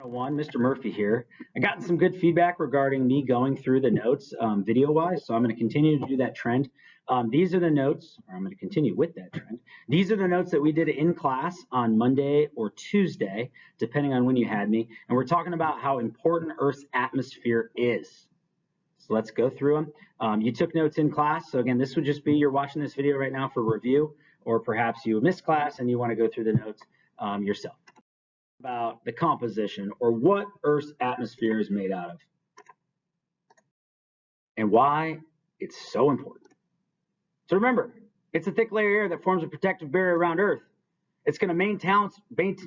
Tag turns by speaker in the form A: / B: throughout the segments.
A: One, Mr. Murphy here. I gotten some good feedback regarding me going through the notes video-wise, so I'm going to continue to do that trend. These are the notes, or I'm going to continue with that trend. These are the notes that we did in class on Monday or Tuesday, depending on when you had me, and we're talking about how important Earth's atmosphere is. So let's go through them. You took notes in class, so again, this would just be you're watching this video right now for review, or perhaps you missed class and you want to go through the notes yourself. About the composition or what Earth's atmosphere is made out of and why it's so important. So remember, it's a thick layer of air that forms a protective barrier around Earth. It's going to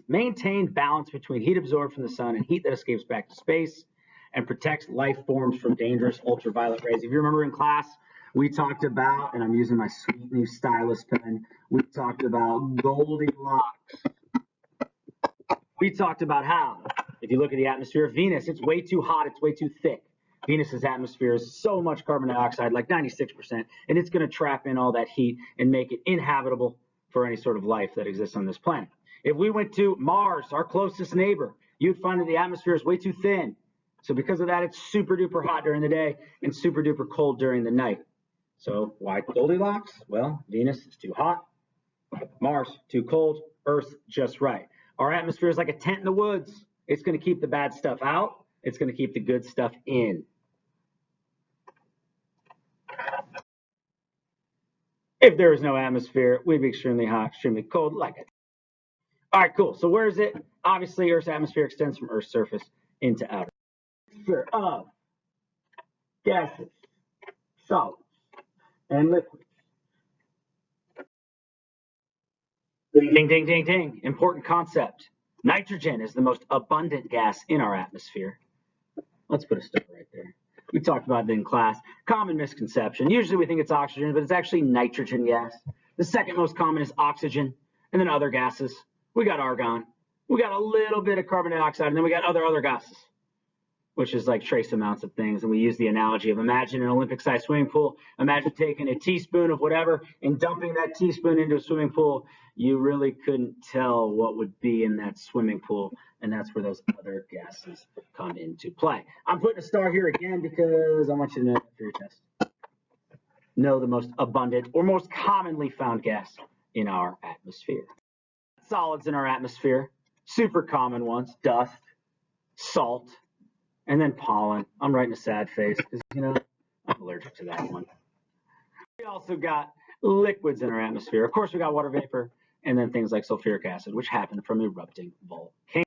A: maintain balance between heat absorbed from the sun and heat that escapes back to space and protects life forms from dangerous ultraviolet rays. If you remember in class, we talked about, and I'm using my sweet new stylus pen, we talked about Goldilocks. We talked about how, if you look at the atmosphere of Venus, it's way too hot, it's way too thick. Venus's atmosphere is so much carbon dioxide, like 96%, and it's going to trap in all that heat and make it inhabitable for any sort of life that exists on this planet. If we went to Mars, our closest neighbor, you'd find that the atmosphere is way too thin. So because of that, it's super duper hot during the day and super duper cold during the night. So why Goldilocks? Well, Venus is too hot, Mars too cold, Earth just right. Our atmosphere is like a tent in the woods. It's going to keep the bad stuff out. It's going to keep the good stuff in. If there was no atmosphere, we'd be extremely hot, extremely cold, like it. All right, cool. So where is it? Obviously, Earth's atmosphere extends from Earth's surface into outer. Mixture of gases, solids, and liquids. Ding, ding, ding, ding. Important concept. Nitrogen is the most abundant gas in our atmosphere. Let's put a star right there. We talked about it in class. Common misconception. Usually we think it's oxygen, but it's actually nitrogen gas. The second most common is oxygen, and then other gases. We got argon. We got a little bit of carbon dioxide, and then we got other gases, which is like trace amounts of things. And we use the analogy of imagine an Olympic-sized swimming pool. Imagine taking a teaspoon of whatever and dumping that teaspoon into a swimming pool. You really couldn't tell what would be in that swimming pool. And that's where those other gases come into play. I'm putting a star here again because I want you to know for your test. Know the most abundant or most commonly found gas in our atmosphere. Solids in our atmosphere, super common ones, dust, salt, and then pollen. I'm writing a sad face because, I'm allergic to that one. We also got liquids in our atmosphere. Of course, we got water vapor, and then things like sulfuric acid, which happen from erupting volcanoes.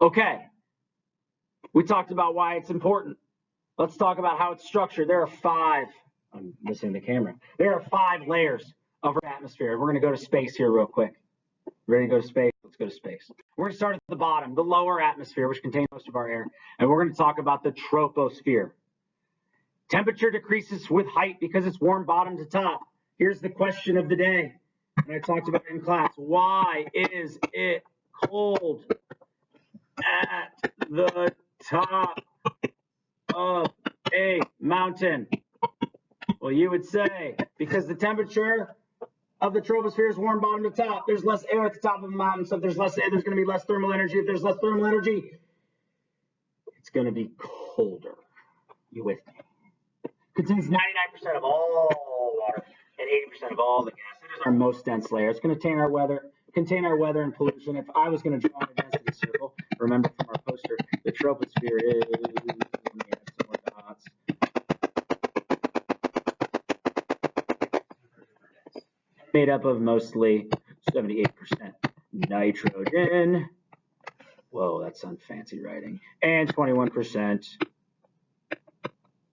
A: Okay, we talked about why it's important. Let's talk about how it's structured. There are 5, I'm missing the camera. There are 5 layers of our atmosphere. We're going to go to space here real quick. Ready to go to space? Let's go to space. We're going to start at the bottom, the lower atmosphere, which contains most of our air, and we're going to talk about the troposphere. Temperature decreases with height because it's warm bottom to top. Here's the question of the day, and I talked about it in class. Why is it cold at the top of a mountain? Well, you would say because the temperature of the troposphere is warm bottom to top. There's less air at the top of the mountain, so if there's less air, there's going to be less thermal energy. If there's less thermal energy, it's going to be colder. You with me? Contains 99% of all water and 80% of all the gas. It is our most dense layer. It's going to contain our weather and pollution. If I was going to draw a density circle, remember from our poster, the troposphere is made up of mostly 78% nitrogen. Whoa, that's some fancy writing. And 21%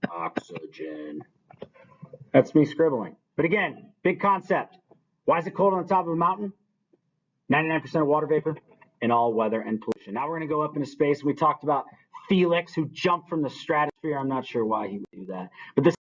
A: oxygen. That's me scribbling. But again, big concept. Why is it cold on the top of a mountain? 99% of water vapor and all weather and pollution. Now we're going to go up into space. We talked about Felix, who jumped from the stratosphere. I'm not sure why he would do that. But this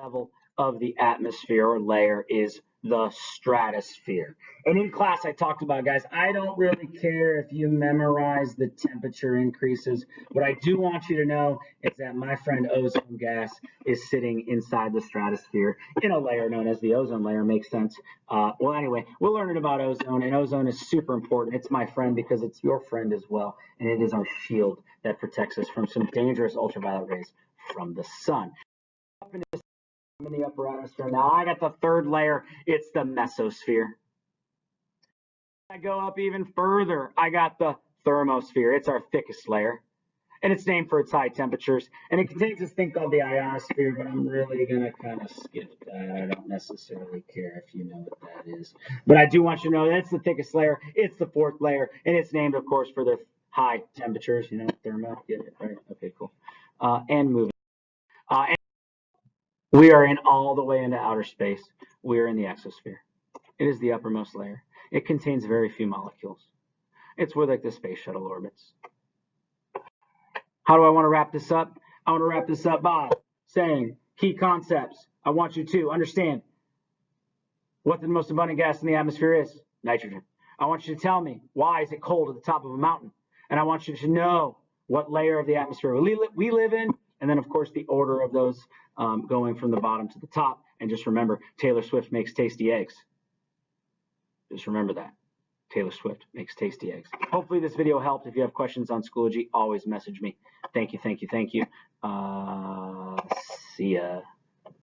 A: level of the atmosphere or layer is the stratosphere. And in class, I talked about, guys, I don't really care if you memorize the temperature increases. What I do want you to know is that my friend ozone gas is sitting inside the stratosphere in a layer known as the ozone layer. Makes sense. Well, anyway, we're learning about ozone, and ozone is super important. It's my friend because it's your friend as well, and it is our shield that protects us from some dangerous ultraviolet rays from the sun. Up in the upper atmosphere. Now I got the third layer. It's the mesosphere. I go up even further. I got the thermosphere. It's our thickest layer, and it's named for its high temperatures. And it contains this thing called the ionosphere, but I'm really going to kind of skip that. I don't necessarily care if you know what that is. But I do want you to know that's the thickest layer. It's the fourth layer, and it's named, of course, for their high temperatures. You know, thermo. Get it right? Okay, cool. And moving. And we are in all the way into outer space. We are in the exosphere. It is the uppermost layer. It contains very few molecules. It's where like the space shuttle orbits. How do I want to wrap this up? I want to wrap this up by saying key concepts. I want you to understand what the most abundant gas in the atmosphere is: nitrogen. I want you to tell me why is it cold at the top of a mountain, and I want you to know what layer of the atmosphere we live in, and then of course the order of those going from the bottom to the top. And just remember, Taylor Swift makes tasty eggs. Just remember that. Taylor Swift makes tasty eggs. Hopefully this video helped. If you have questions on Schoology, always message me. Thank you, thank you, thank you. See ya.